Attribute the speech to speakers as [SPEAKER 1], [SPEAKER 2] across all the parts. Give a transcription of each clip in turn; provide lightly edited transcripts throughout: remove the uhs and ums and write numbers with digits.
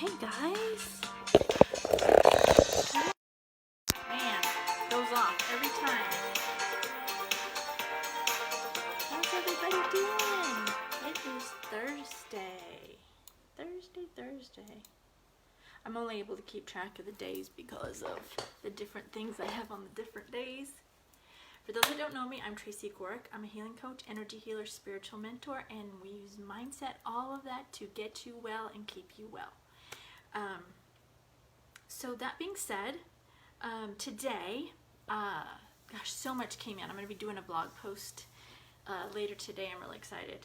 [SPEAKER 1] Hey guys! Man, goes off every time. How's everybody doing? It is Thursday. Thursday. I'm only able to keep track of the days because of the different things I have on the different days. For those that don't know me, I'm Tracy Gorick. I'm a healing coach, energy healer, spiritual mentor, and we use mindset, all of that, to get you well and keep you well. So that being said, today, gosh, so much came in. I'm going to be doing a blog post later today. I'm really excited.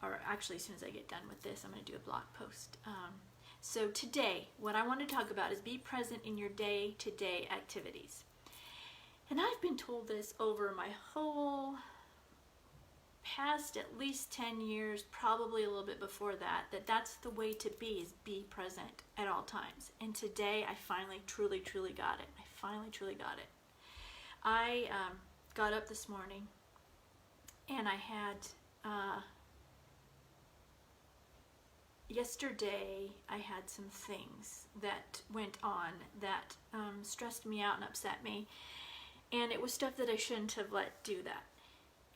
[SPEAKER 1] Or actually, as soon as I get done with this, I'm going to do a blog post. So today, what I want to talk about is be present in your day-to-day activities. And I've been told this over my whole past at least 10 years, probably a little bit before that, that's the way to be, is be present at all times. And today I finally truly got it. I got up this morning and I had yesterday I had some things that went on that stressed me out and upset me, and it was stuff that I shouldn't have let do that.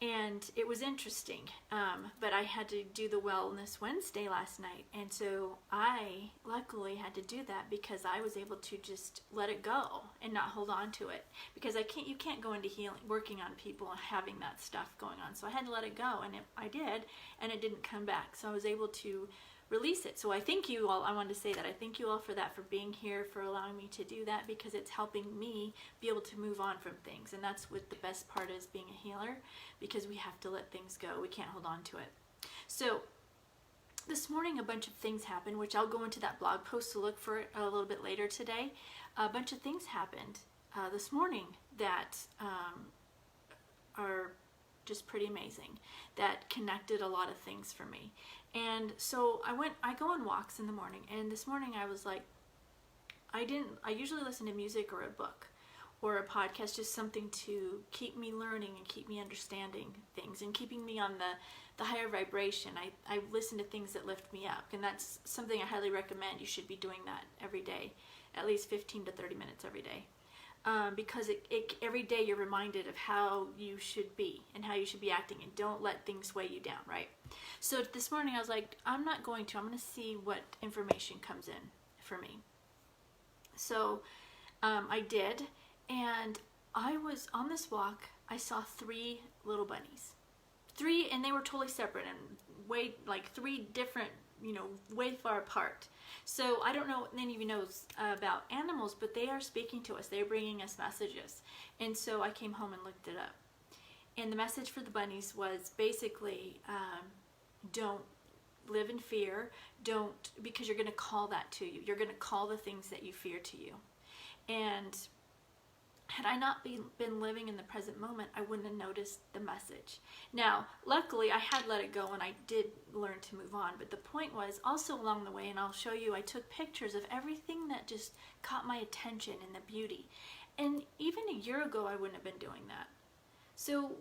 [SPEAKER 1] And it was interesting, but I had to do the Wellness Wednesday last night, and so I luckily had to do that because I was able to just let it go and not hold on to it, because you can't go into healing, working on people and having that stuff going on. So I had to let it go, and I did, and it didn't come back. So I was able to release it. So I thank you all. I wanted to say that I thank you all for that, for being here, for allowing me to do that, because it's helping me be able to move on from things. And that's what the best part is, being a healer, because we have to let things go. We can't hold on to it. So this morning a bunch of things happened, which I'll go into that blog post to look for it a little bit later today. A bunch of things happened this morning that are just pretty amazing, that connected a lot of things for me. And so I go on walks in the morning, and this morning I was like, I usually listen to music or a book or a podcast, just something to keep me learning and keep me understanding things and keeping me on the higher vibration. I listen to things that lift me up, and that's something I highly recommend. You should be doing that every day, at least 15 to 30 minutes every day. Because every day you're reminded of how you should be and how you should be acting, and don't let things weigh you down, right? So this morning I was like, I'm going to see what information comes in for me. So I did, and I was on this walk. I saw 3 little bunnies. 3, and they were totally separate and way, like 3 different, way far apart. So I don't know if any of you knows about animals, but they are speaking to us. They're bringing us messages. And so I came home and looked it up. And the message for the bunnies was basically, don't live in fear. Because you're going to call that to you. You're going to call the things that you fear to you. And had I not been living in the present moment, I wouldn't have noticed the message. Now, luckily, I had let it go, and I did learn to move on. But the point was, also along the way, and I'll show you, I took pictures of everything that just caught my attention and the beauty. And even a year ago, I wouldn't have been doing that. So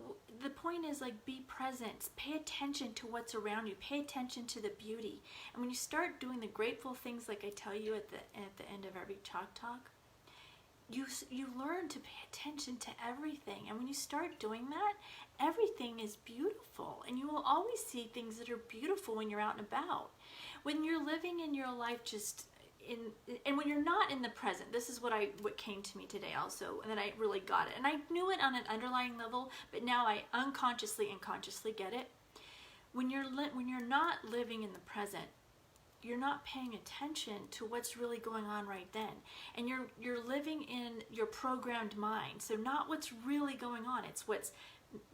[SPEAKER 1] the point is, like, be present. Pay attention to what's around you. Pay attention to the beauty. And when you start doing the grateful things, like I tell you at the end of every Chalk Talk, you learn to pay attention to everything. And when you start doing that, everything is beautiful. And you will always see things that are beautiful when you're out and about. When you're living in your life and when you're not in the present, this is what came to me today also, and then I really got it. And I knew it on an underlying level, but now I unconsciously and consciously get it. When you're not living in the present, you're not paying attention to what's really going on right then. And you're living in your programmed mind. So not what's really going on. It's what's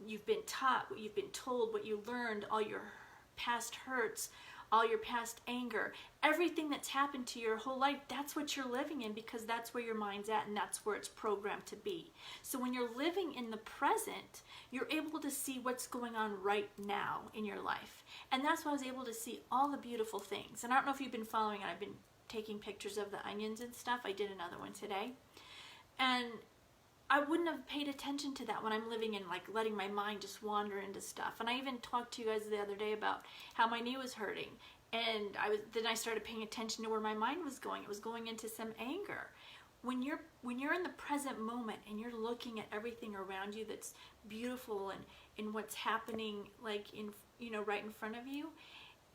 [SPEAKER 1] you've been taught, what you've been told, what you learned, all your past hurts, all your past anger, everything that's happened to your whole life, that's what you're living in, because that's where your mind's at and that's where it's programmed to be. So when you're living in the present, you're able to see what's going on right now in your life. And that's why I was able to see all the beautiful things. And I don't know if you've been following it. I've been taking pictures of the onions and stuff. I did another one today. And I wouldn't have paid attention to that when I'm living in, like, letting my mind just wander into stuff. And I even talked to you guys the other day about how my knee was hurting. And then I started paying attention to where my mind was going. It was going into some anger. When you're in the present moment and you're looking at everything around you that's beautiful and what's happening like in right in front of you,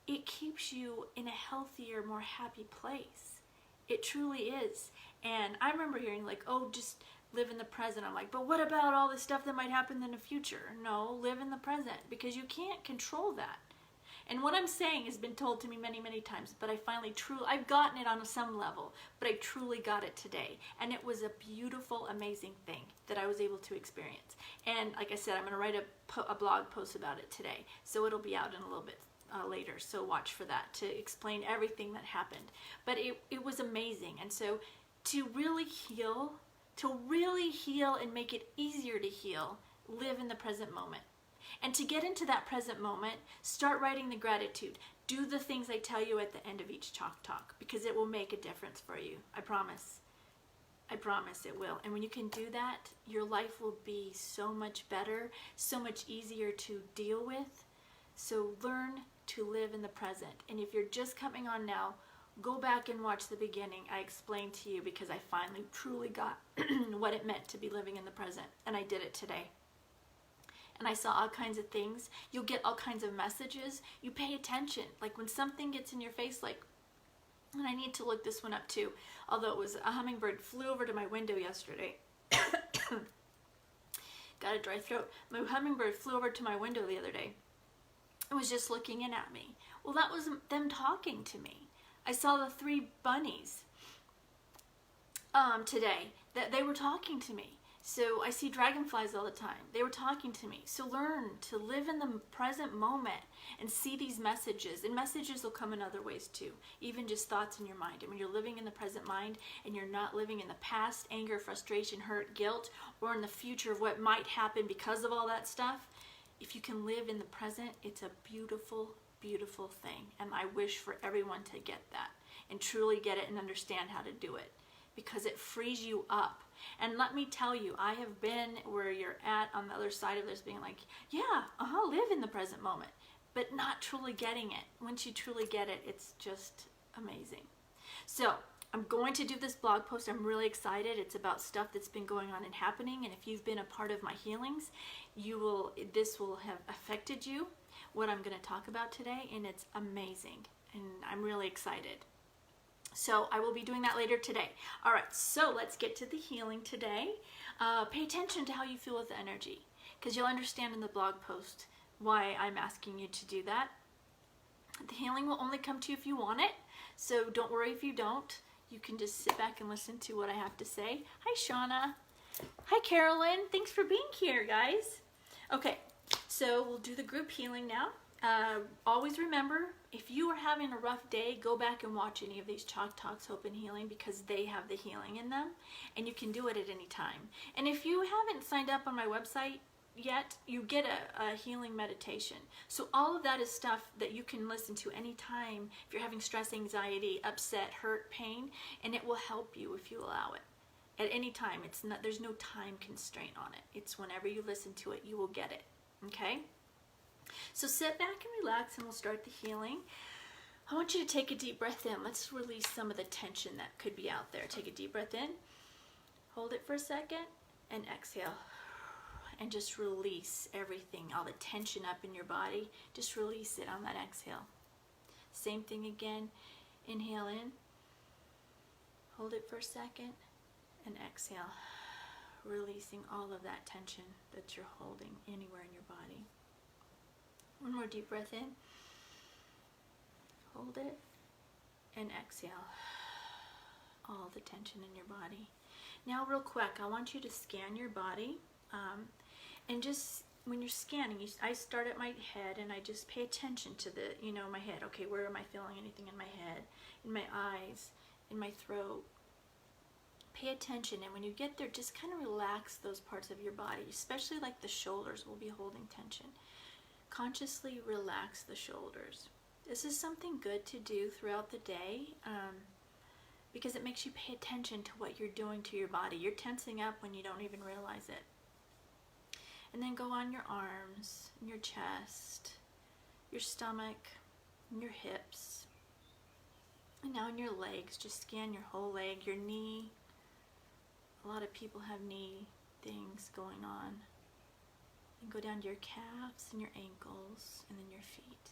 [SPEAKER 1] it keeps you in a healthier, more happy place. It truly is. And I remember hearing like, oh, just live in the present. I'm like, but what about all the stuff that might happen in the future? No, live in the present, because you can't control that. And what I'm saying has been told to me many, many times, but I've gotten it on some level, but I truly got it today. And it was a beautiful, amazing thing that I was able to experience. And like I said, I'm going to write a blog post about it today. So it'll be out in a little bit later. So watch for that to explain everything that happened. But it was amazing. And so to really heal and make it easier to heal, live in the present moment. And to get into that present moment, start writing the gratitude. Do the things I tell you at the end of each Chalk Talk, because it will make a difference for you. I promise. I promise it will. And when you can do that, your life will be so much better, so much easier to deal with. So learn to live in the present. And if you're just coming on now, go back and watch the beginning. I explained to you because I finally truly got what it meant to be living in the present. And I did it today. And I saw all kinds of things. You'll get all kinds of messages. You pay attention. Like when something gets in your face, like, and I need to look this one up too, although it was a hummingbird flew over to my window yesterday. Got a dry throat. My hummingbird flew over to my window the other day. It was just looking in at me. Well, that was them talking to me. I saw the 3 bunnies today, that they were talking to me. So I see dragonflies all the time. They were talking to me. So learn to live in the present moment and see these messages. And messages will come in other ways too. Even just thoughts in your mind. And when you're living in the present mind and you're not living in the past, anger, frustration, hurt, guilt, or in the future of what might happen because of all that stuff, if you can live in the present, it's a beautiful, beautiful thing. And I wish for everyone to get that and truly get it and understand how to do it, because it frees you up. And let me tell you, I have been where you're at on the other side of this, being like, yeah, live in the present moment, but not truly getting it. Once you truly get it, it's just amazing. So I'm going to do this blog post. I'm really excited. It's about stuff that's been going on and happening. And if you've been a part of my healings, this will have affected you, what I'm going to talk about today. And it's amazing. And I'm really excited. So I will be doing that later today. All right, so let's get to the healing today. Pay attention to how you feel with the energy, because you'll understand in the blog post why I'm asking you to do that. The healing will only come to you if you want it, so don't worry if you don't. You can just sit back and listen to what I have to say. Hi, Shauna. Hi, Carolyn. Thanks for being here, guys. Okay, so we'll do the group healing now. Always remember, if you are having a rough day, go back and watch any of these Chalk Talks Hope and Healing, because they have the healing in them, and you can do it at any time. And if you haven't signed up on my website yet, you get a healing meditation. So all of that is stuff that you can listen to anytime if you're having stress, anxiety, upset, hurt, pain, and it will help you if you allow it. At any time. There's no time constraint on it. It's whenever you listen to it, you will get it. Okay? So sit back and relax, and we'll start the healing. I want you to take a deep breath in. Let's release some of the tension that could be out there. Take a deep breath in, hold it for a second, and exhale. And just release everything, all the tension up in your body. Just release it on that exhale. Same thing again. Inhale in, hold it for a second, and exhale. Releasing all of that tension that you're holding anywhere in your body. One more deep breath in, hold it, and exhale all the tension in your body. Now real quick, I want you to scan your body, and just when you're scanning, I start at my head and I just pay attention to my head. Okay, where am I feeling anything in my head, in my eyes, in my throat? Pay attention, and when you get there, just kind of relax those parts of your body, especially like the shoulders will be holding tension. Consciously relax the shoulders. This is something good to do throughout the day, because it makes you pay attention to what you're doing to your body. You're tensing up when you don't even realize it. And then go on your arms, your chest, your stomach, in your hips, and now in your legs. Just scan your whole leg, your knee. A lot of people have knee things going on. And go down to your calves and your ankles and then your feet.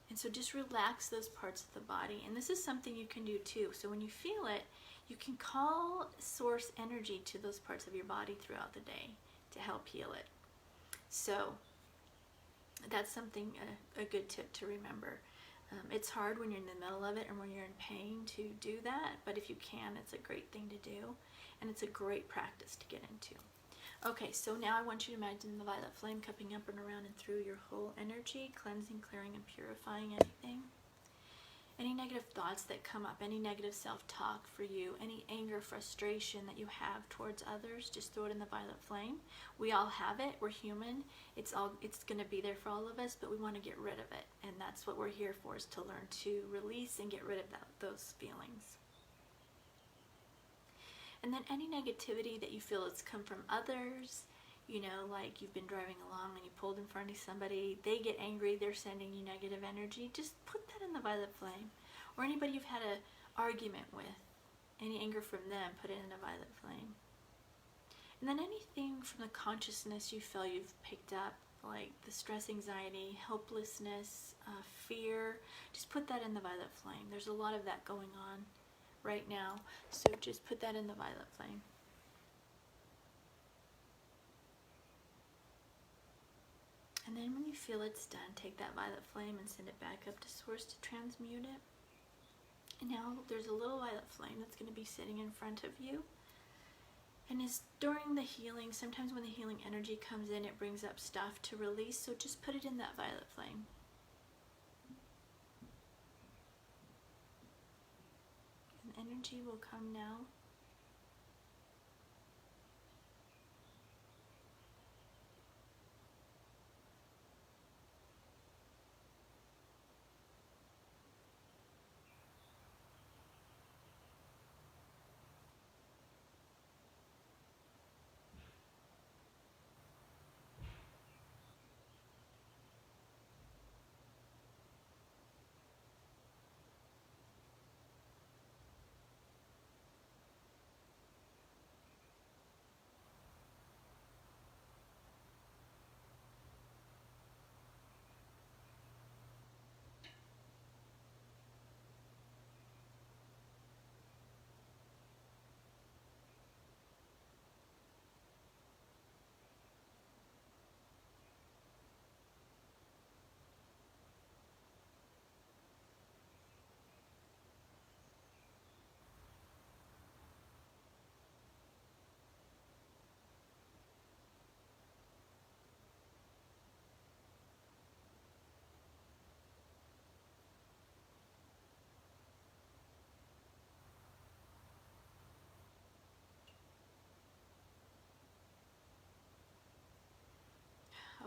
[SPEAKER 1] And so just relax those parts of the body. And this is something you can do too. So when you feel it, you can call source energy to those parts of your body throughout the day to help heal it. So that's something, a good tip to remember. It's hard when you're in the middle of it and when you're in pain to do that, but if you can, it's a great thing to do, and it's a great practice to get into. Okay, so now I want you to imagine the violet flame coming up and around and through your whole energy, cleansing, clearing, and purifying anything. Any negative thoughts that come up, any negative self-talk for you, any anger, frustration that you have towards others, just throw it in the violet flame. We all have it. We're human. It's going to be there for all of us, but we want to get rid of it. And that's what we're here for, is to learn to release and get rid of those feelings. And then any negativity that you feel has come from others, you know, like you've been driving along and you pulled in front of somebody, they get angry, they're sending you negative energy, just put that in the violet flame. Or anybody you've had an argument with, any anger from them, put it in a violet flame. And then anything from the consciousness you feel you've picked up, like the stress, anxiety, helplessness, fear, just put that in the violet flame. There's a lot of that going on right now, so just put that in the violet flame. And then when you feel it's done, take that violet flame and send it back up to source to transmute it. And now there's a little violet flame that's going to be sitting in front of you. And is during the healing, sometimes when the healing energy comes in, it brings up stuff to release, so just put it in that violet flame. And energy will come now.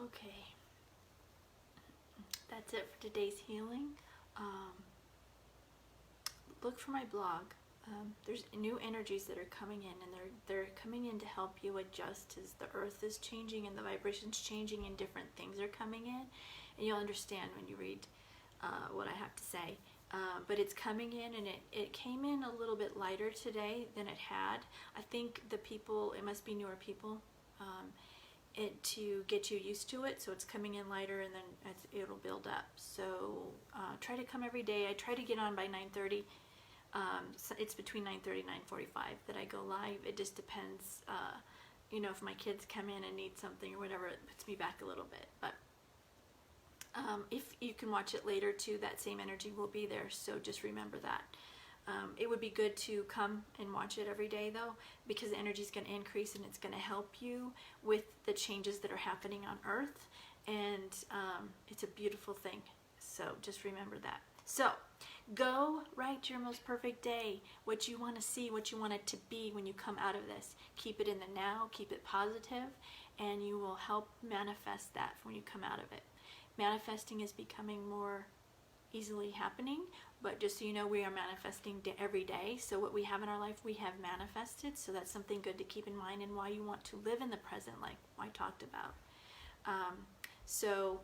[SPEAKER 1] Okay, that's it for today's healing. Look for my blog. There's new energies that are coming in, and they're coming in to help you adjust as the earth is changing and the vibrations changing and different things are coming in, and you'll understand when you read what I have to say. But it's coming in, and it came in a little bit lighter today than it had. I think the people, it must be newer people, to get you used to it, so it's coming in lighter, and then it'll build up. So try to come every day. I try to get on by 9:30. So it's between 9:30 and 9:45 that I go live. It just depends, you know, if my kids come in and need something or whatever, it puts me back a little bit. But if you can watch it later too, that same energy will be there, so just remember that. It would be good to come and watch it every day though, because the energy is going to increase and it's going to help you with the changes that are happening on Earth, and it's a beautiful thing, so just remember that. So go write your most perfect day, what you want to see, what you want it to be when you come out of this. Keep it in the now, keep it positive, and you will help manifest that when you come out of it. Manifesting is becoming more easily happening, but just so you know, we are manifesting every day. So what we have in our life, we have manifested, so that's something good to keep in mind, and why you want to live in the present, like I talked about. So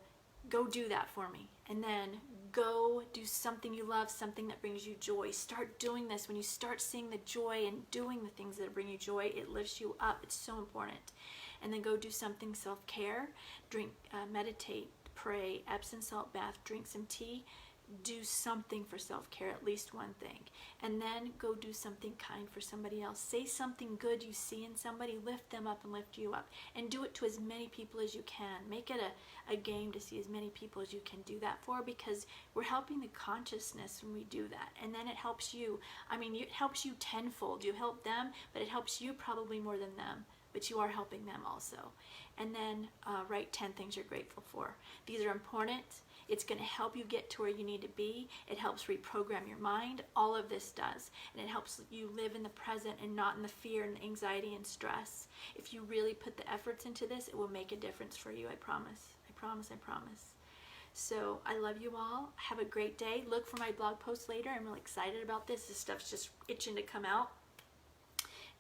[SPEAKER 1] go do that for me. And then go do something you love, something that brings you joy. Start doing this. When you start seeing the joy and doing the things that bring you joy, it lifts you up. It's so important. And then go do something self-care. Drink, meditate, pray, Epsom salt bath, drink some tea. Do something for self-care, at least one thing. And then go do something kind for somebody else. Say something good you see in somebody, lift them up and lift you up. And do it to as many people as you can. Make it a game to see as many people as you can do that for, because we're helping the consciousness when we do that. And then it helps you. I mean, it helps you tenfold. You help them, but it helps you probably more than them. But you are helping them also. And then write 10 things you're grateful for. These are important. It's going to help you get to where you need to be. It helps reprogram your mind. All of this does. And it helps you live in the present and not in the fear and anxiety and stress. If you really put the efforts into this, it will make a difference for you. I promise. I promise. I promise. So I love you all. Have a great day. Look for my blog post later. I'm really excited about this. This stuff's just itching to come out.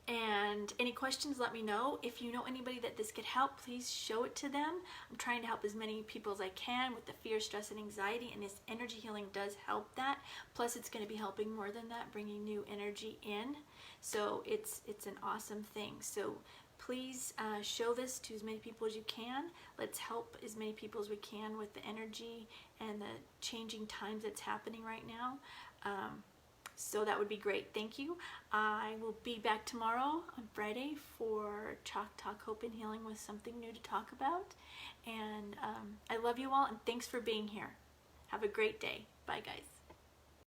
[SPEAKER 1] And any questions, let me know. If you know anybody that this could help, please show it to them. I'm trying to help as many people as I can with the fear, stress, and anxiety, and this energy healing does help that. Plus, it's going to be helping more than that, bringing new energy in. So it's an awesome thing. So please show this to as many people as you can. Let's help as many people as we can with the energy and the changing times that's happening right now. So that would be great. Thank you. I will be back tomorrow on Friday for Chalk Talk, Hope and Healing with something new to talk about. And I love you all, and thanks for being here. Have a great day. Bye, guys.